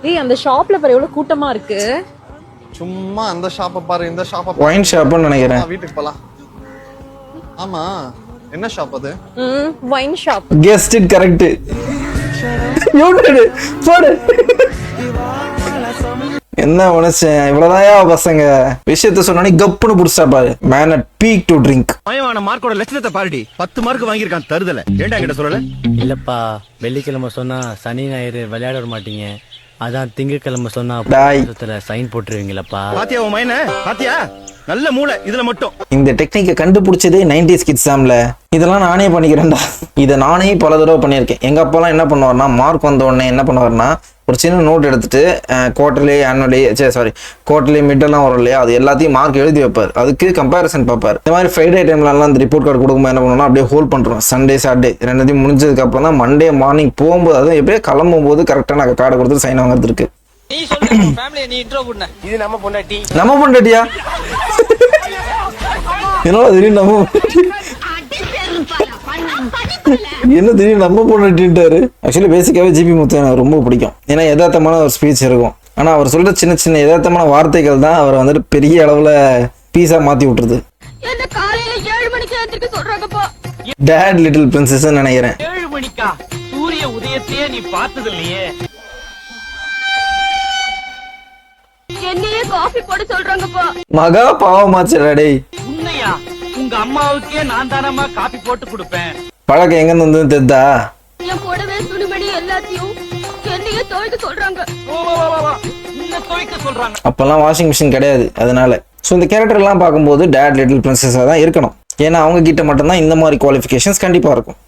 ஏய் அந்த ஷாப்ல பாரு எவ்வளவு கூட்டமா இருக்கு. சும்மா அந்த ஷாப்பை பாரு, இந்த ஷாப்பை ஒயின் ஷாப்னு நினைக்கிறேன். வீட்டுக்கு போலாம். ஆமா, என்ன ஷாப் அது? Wine shop. Guessed it correct. போடு. என்ன மனுஷன் இவ்வளவுதாயா பசங்க விஷயத்த சொன்னோன்னே கப்புன்னு புடிச்சா பாரு. Man at peak to drink. மயமான மார்க்கோட லட்சணத்தை பாருடி. 10 மார்க் வாங்கியிருக்கான் தருதல. ஏன்டா கிட்ட சொல்லல? இல்லப்பா, வெள்ளிக்கிழமை சொன்னா சனி ஞாயிறு விளையாட வர மாட்டீங்க, அதான் திங்கக்கிழமை சொன்னா சைன் போட்டுருவீங்களப்பா. பாத்தியா உன் மைன? பாத்தியா? நல்ல மூளை இதுல மட்டும். இந்த டெக்னிக்கை கண்டுபிடிச்சதே 90s கிட்ஸ் தான்ல. இதெல்லாம் நானே பண்ணிக்கிறேன்டா. இதை நானே பல தடவை பண்ணியிருக்கேன். எங்க அப்பாலாம் என்ன பண்ணுவார்னா, மார்க் வந்த உடனே என்ன பண்ணுவார்னா, ஒரு சின்ன நோட் எடுத்துட்டு குவார்டர்லி ஆனுவலி குவார்டர்லி மிட்டெல்லாம் வரும் இல்லையா, அது எல்லாத்தையும் மார்க் எழுதி வைப்பார். அதுக்கு கம்பேரிசன் பார்ப்பார். இந்த மாதிரி ஃப்ரைடே டைம்லலாம் அந்த ரிப்போர்ட் கார்டு கொடுக்கும்போது என்ன பண்ணுவோம்னா அப்படியே ஹோல்ட் பண்ணுறோம். சண்டே சாட்டர்டே ரெண்டுத்தையும் முடிஞ்சதுக்கு அப்புறம் தான் மண்டே மார்னிங் போகும்போது, அதுவும் எப்படியே கிளம்பும் போது கரெக்டாக நாங்கள் கார்டை கொடுத்து சைன் வாங்குறது இருக்கு. இது நம்ம பொண்டாட்டி. நம்ம பொண்டாட்டியா? என்னோட திடீர்னு நம்ம என்ன திடீர்னு நம்ம பொண்டாட்டின்ட்டாரு. ஆக்சுவலி பேசிக்காவே ஜிபி முத்து எனக்கு ரொம்ப பிடிக்கும். ஏன்னா யதார்த்தமான ஒரு ஸ்பீச் இருக்கும். ஆனா அவர் சொல்ற சின்ன சின்ன யதார்த்தமான வார்த்தைகள் தான் அவர் வந்துட்டு பெரிய அளவுல பீஸா மாத்தி விட்டுருது. டேட் லிட்டில் பிரின்சஸ் நினைக்கிறேன். 7 மணிக்கா? சூரிய உதயத்தையே நீ பார்த்தது இல்லையே. என்னையே காபி போட சொல்றாங்கப்பா. மகா பாவமாச்சுடா டேய். உன்னையா? உங்க அம்மாவுக்கே நான் தானமா காபி போட்டு கொடுப்பேன். பழக்கம் எங்க இருந்து வந்து தெரிதா? என் கூடவே துணிமணி எல்லாத்தையும் என்னையே துவைக்க சொல்றாங்க. உன்னை துவைக்க சொல்றாங்க. அப்பெல்லாம் வாஷிங் மிஷின் கிடையாது. அதனால ஸோ இந்த கேரக்டர் எல்லாம் பார்க்கும்போது டேட் லிட்டில் பிரின்சஸாக தான் இருக்கணும். ஏன்னா அவங்க கிட்ட மட்டும்தான் இந்த மாதிரி குவாலிஃபிகேஷன்ஸ் கண்டிப்பா இருக்கும்.